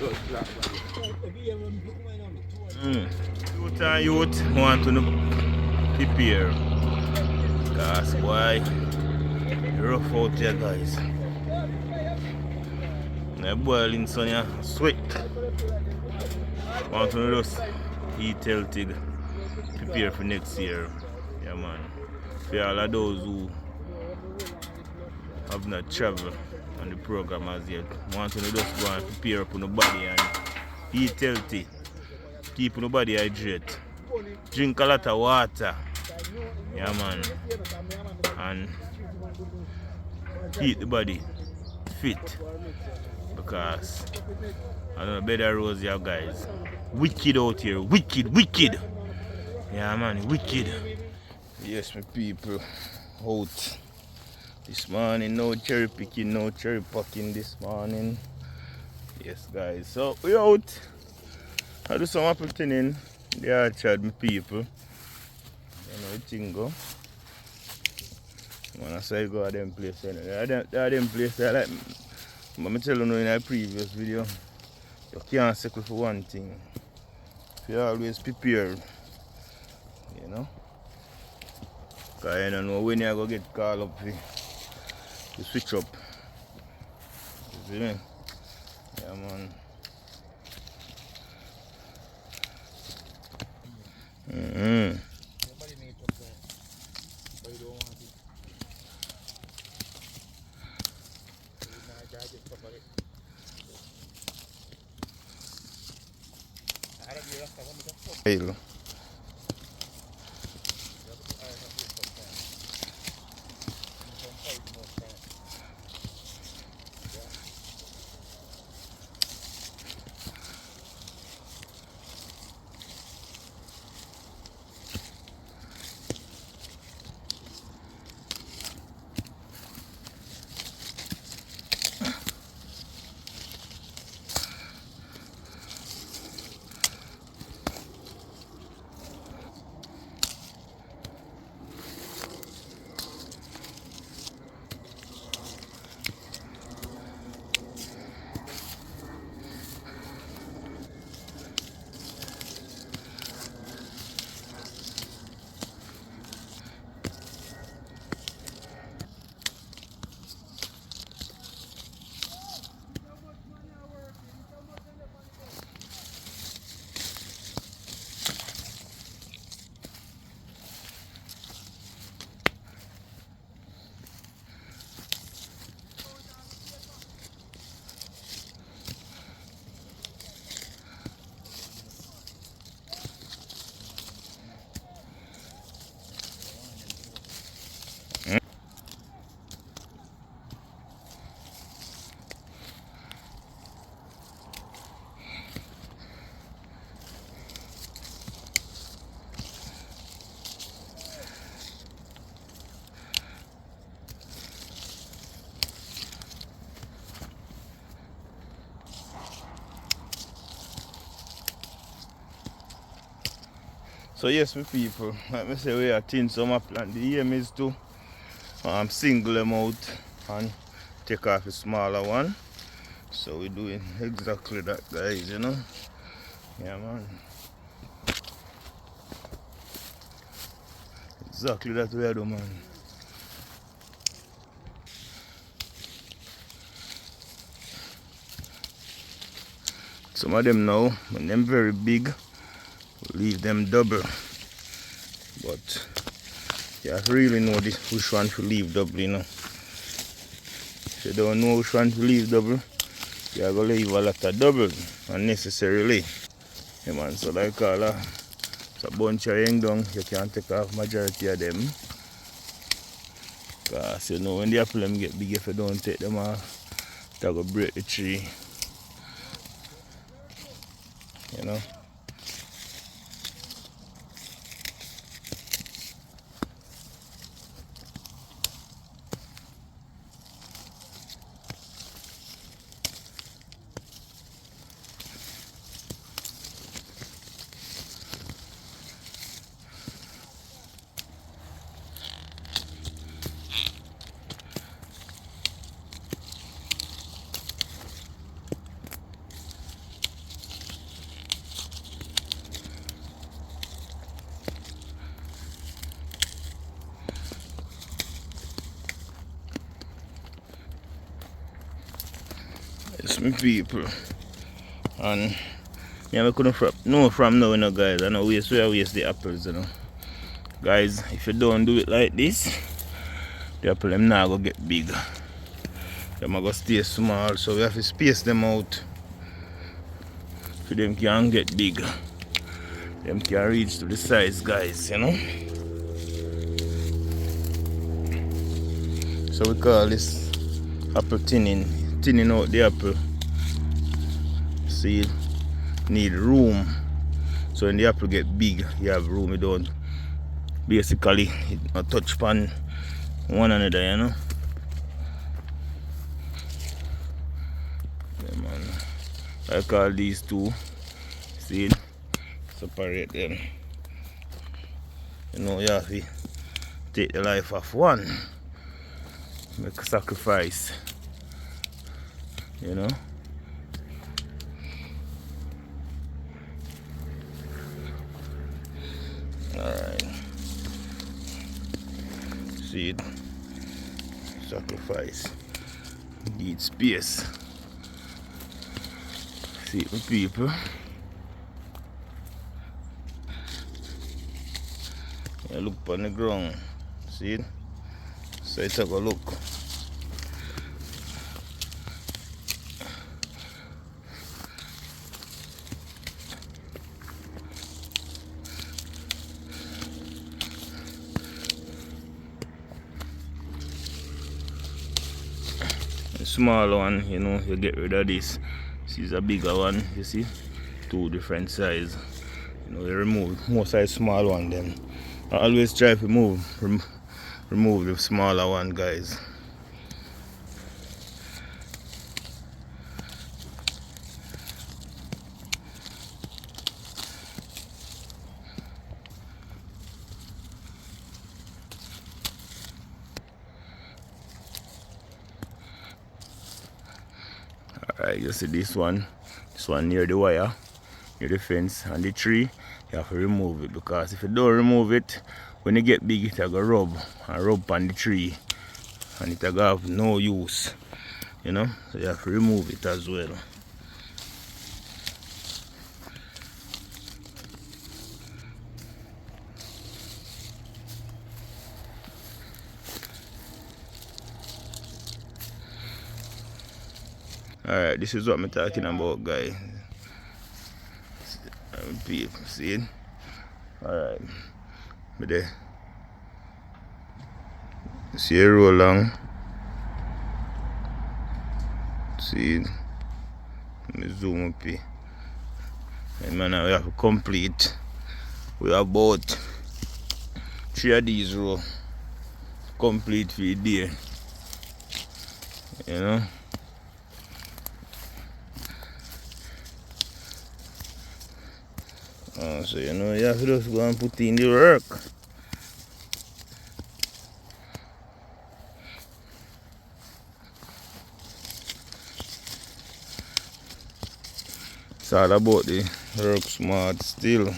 Youth and youth want to prepare. Cause boy, rough out here guys. The boiling sun here, sweat. Want to just eat healthy, prepare for next year. Yeah man. For all of those who have not traveled on the program as yet, want to just go and prepare up on the body and eat healthy. Keep the body hydrated. Drink a lot of water. Yeah man. And keep the body fit. Because I don't know better roads here guys. Wicked out here. Wicked, wicked. Yeah man, wicked. Yes my people. Out. This morning, no cherry picking, no cherry packing this morning. Yes guys. So we out. I do some apple tinning. The orchard my people. You know the thing go. When I say go to them place, you know, there are them places I like. But I tell you in a previous video, you can't settle for one thing. You always prepare, you know. Because you don't know when you're going to get called up to switch up. You see me? Yeah man. Hello. So yes, my people, like me say, we are thin some plant. The aim is to single them out and take off the smaller one. So we're doing exactly that, guys, you know. Yeah, man. Exactly that we are doing, man. Some of them now, when them very big, we'll leave them double. But you have to really know which one to leave double, you know. If you don't know which one to leave double, you are going to leave a lot of double unnecessarily. Yeah, man, so like all it's a bunch of young down, you can take off majority of them. Because you know when the apple them get big, if you don't take them off, they're going to break the tree. You know. It's my people. And yeah, I couldn't know from now, you know, guys. I know we waste the apples, you know. Guys, if you don't do it like this, the apple them now go get big. Them are going to stay small, so we have to space them out. So them can get big. Them can reach to the size, guys, you know. So we call this apple tinning out the apple. See, need room. So when the apple get big, you have room. You don't basically touch pan one another, you know. Yeah, man. I call these two. See, separate them. You know, you have to take the life of one. Make a sacrifice. You know. Alright. See it? Sacrifice. Need space. See it, people. Yeah, look on the ground. See it? So it's a go look. The small one, you know, you get rid of this. This is a bigger one, you see? Two different size. You know, you remove most of the small one then. I always try to remove the smaller one, guys. Alright, you see this one near the wire, near the fence and the tree, you have to remove it, because if you don't remove it, when you get big, it will go rub on the tree and it will have no use, you know, so you have to remove it as well. Alright, this is what I'm talking about, guys. People, see it? Alright. But there. See it roll along. See it? Let me zoom up here. And man, now we have to complete. We have about 3 of these rows complete for the day. You know? So you know, you have to just go and put in the work. It's all about the work smart still.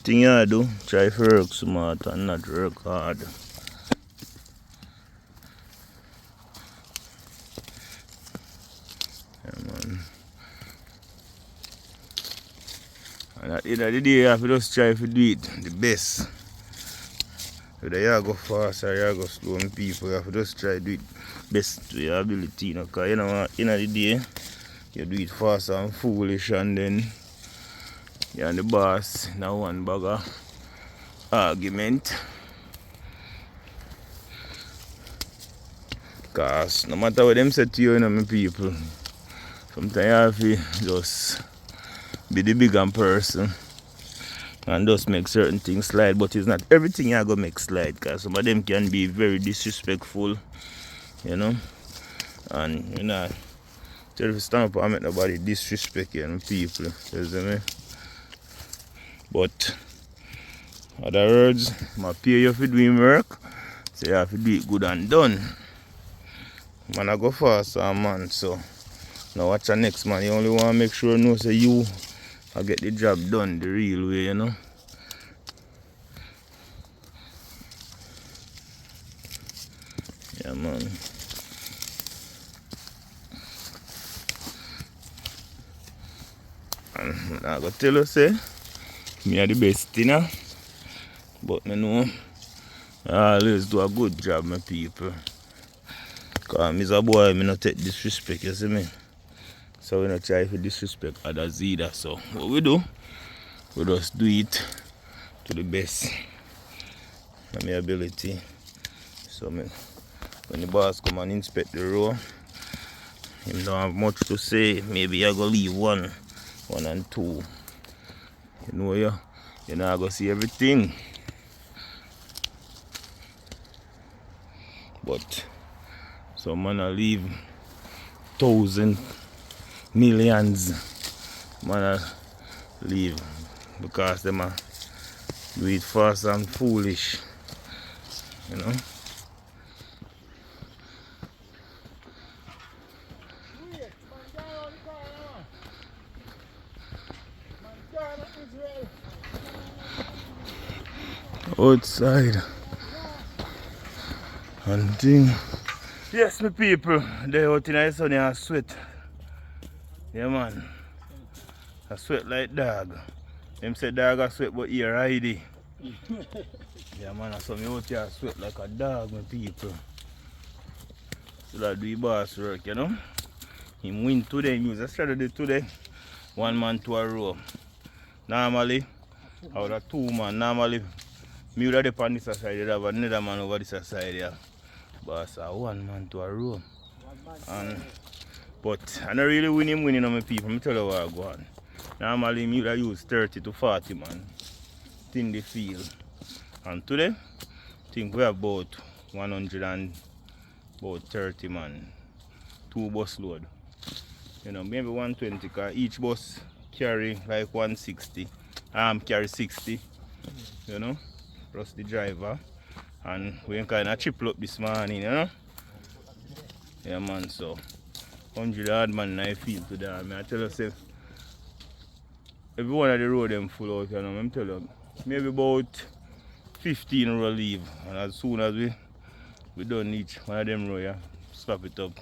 Thing you do, try to work smart and not work hard. Yeah, man. And at the end of the day, you have to just try to do it the best. Whether you go fast or you go slow, and people, you have to just try to do it best to your ability. You know, because you know, at the end of the day, you do it fast and foolish, and then you're the boss. Now one bag of argument. Because no matter what them say to you, you know, my people, sometimes you have to just be the bigger person and just make certain things slide. But it's not everything you go make slide, because some of them can be very disrespectful, you know. And you know, tell you to stand up and make nobody disrespect you, know, people. You see me? But other words, I pay you for doing work, so you have to do it good and done. Man, I go fast, man. So now watch the next man. You only want to make sure you know, say you I get the job done the real way, you know. Yeah, man. man. I go tell you, say, me are the best, you know. But I know I always do a good job, my people. Because I'm a boy, I not take disrespect, you see me? So we not try to disrespect others either. So what we do, we just do it to the best of my ability. So when the boss come and inspect the row, him don't have much to say. Maybe I go leave one and two. You know, you know I go see everything. But some man I leave thousands, millions. Man I leave because them do it fast and foolish. You know. Outside hunting. Yes, my people, they out in the sun and sweat. Yeah, man. I sweat like dog. Them say dog I sweat, but here hide. Yeah, man, I saw me out here sweat like a dog, my people. So that do the boss work, you know. Him win today, he use a strategy today. One man to a row. Normally, out of two man, normally, me would have dip on this side, you'd have another man over this side, yeah. But one man to a row. But I don't really winning on my people, I tell you what I go on. Normally, me would have use 30 to 40 man in the field. And today, I think we have about 130 man. 2 bus load. You know, maybe 120 because each bus carry like 160. Carry 60. You know, plus the driver. And we kind of triple up this morning, you know. Yeah, man, so 100 hard man I feel today. I mean, I tell you, say, every one of the road them full out, you know. I'm telling you, maybe about 15 row leave. And as soon as we done each one of them row, yeah, stop it up.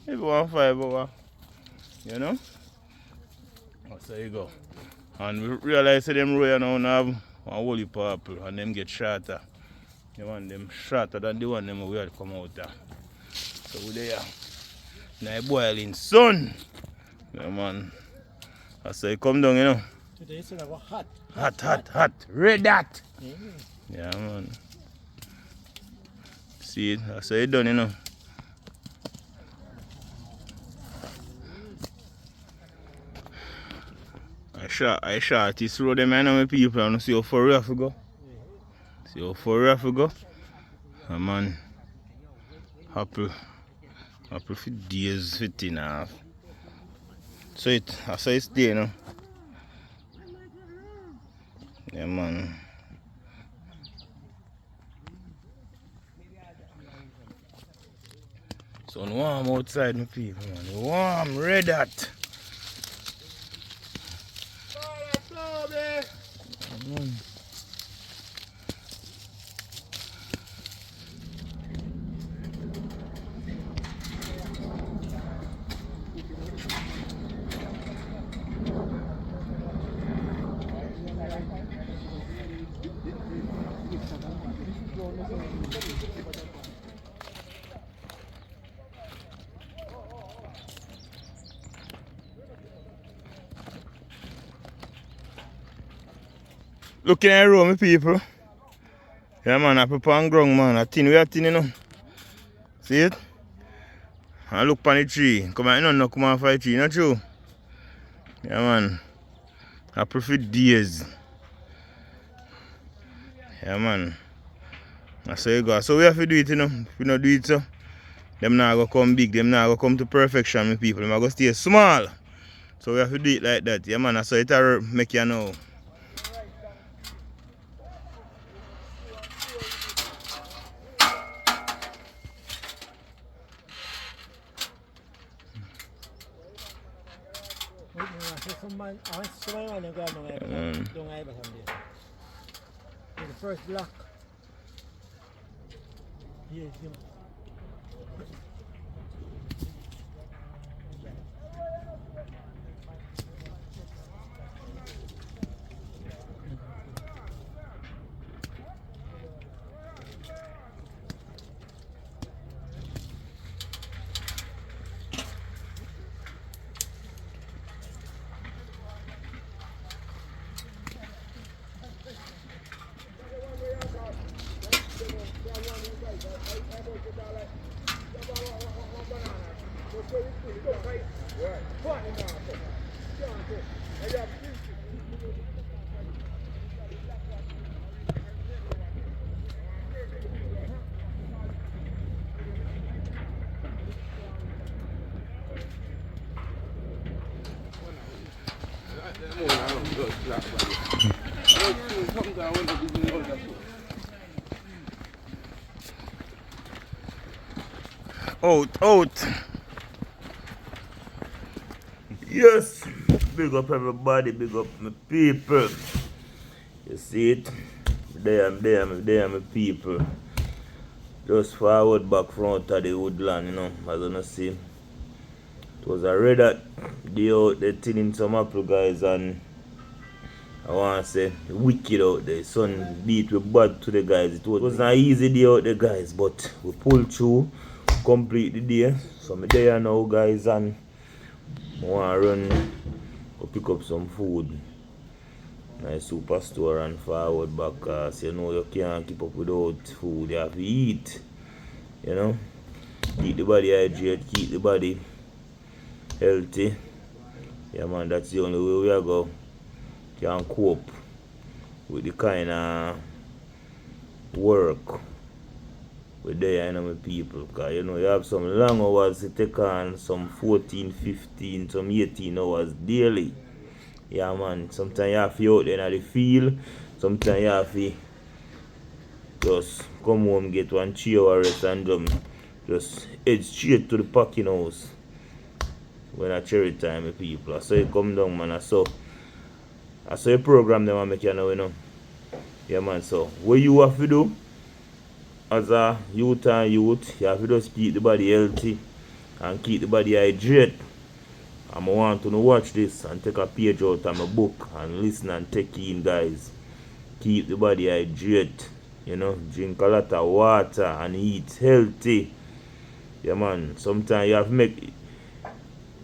Maybe 1 5 hours, you know. So you go. And we realize that them row you now have a whole heap of apple and them get shorter. You want them shorter than the one them we had come out there. So we there. Now boiling sun. Yeah, man. I say come down, you know. Today it's hot. Hot. Red hot. Yeah, man. See it? I say it done, you know. I shot this road them, I know my people. I don't see how far we have to go. See how far we have to go. Yeah, man. Apple for days, 15.5. So I say it's there, you know. Yeah, man. So warm outside, my people, man. Warm, red hot. Looking at the road, my people. Yeah, man, I prepare on ground, man. I thin, we are thin, you know. See it? I look on the tree. Come on, you know, come off the tree, not true? Yeah, man. I prefer days. Yeah, man. That's how you go. So we have to do it, you know. If we don't do it, so them not going to come big. Them not going to come to perfection, my people. Them are going to stay small. So we have to do it like that. Yeah, man. That's how it will make you know. The first block. Yes. Out. Yes. Big up everybody, big up my people. You see it? There, my people. Just forward back front of the woodland, you know, as you see. It was a red hot day out there tilling some apple, guys, and I want to say wicked out there. Sun beat with bad to the guys. It was not easy day out there, guys, but we pulled through, complete the day. So I'm there now, guys, and I want to run go pick up some food. Nice superstore and forward back, cause you know you can't keep up without food. You have to eat, you know. Keep the body hydrated, keep the body healthy. Yeah, man, that's the only way we are go can cope with the kind of work with there, you know, my people. Because you know you have some long hours to take on, some 14, 15, some 18 hours daily. Yeah, man, sometimes you have to out there in the field, sometimes you have to just come home, get 1 3 hour rest and just head straight to the packing house when I cherry time with people. I saw you come down, man. I saw your program them I make you know, you know. Yeah, man, so what you have to do as a youth, you have to just keep the body healthy and keep the body hydrated. I want to watch this and take a page out of my book and listen and take in, guys. Keep the body hydrated, you know, drink a lot of water and eat healthy. Yeah, man, sometimes you have to make,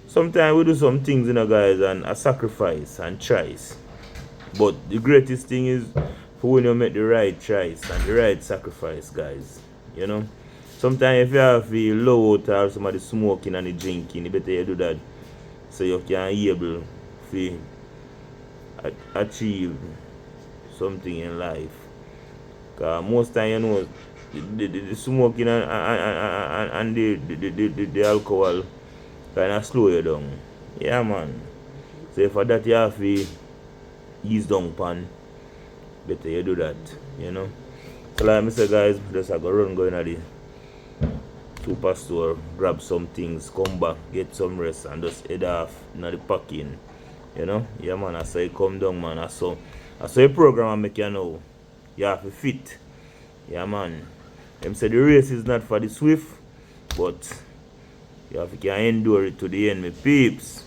sometimes we do some things, you know, guys, and a sacrifice and choice. But the greatest thing is for when you make the right choice and the right sacrifice, guys, you know. Sometimes if you have to low out or somebody smoking and drinking, you better you do that so you can be able to achieve something in life. Because most time, you know, the smoking and the alcohol kind of slow you down. Yeah, man. So for that you have to ease down pan, better you do that, you know. So like I say, guys, just I go run going at the superstore, grab some things, come back, get some rest and just head off in the packing, you know. Yeah, man, I say come down, man. I saw a program I make you know you have to fit. Yeah, man. Them say the race is not for the swift, but you have to can endure it to the end, my peeps.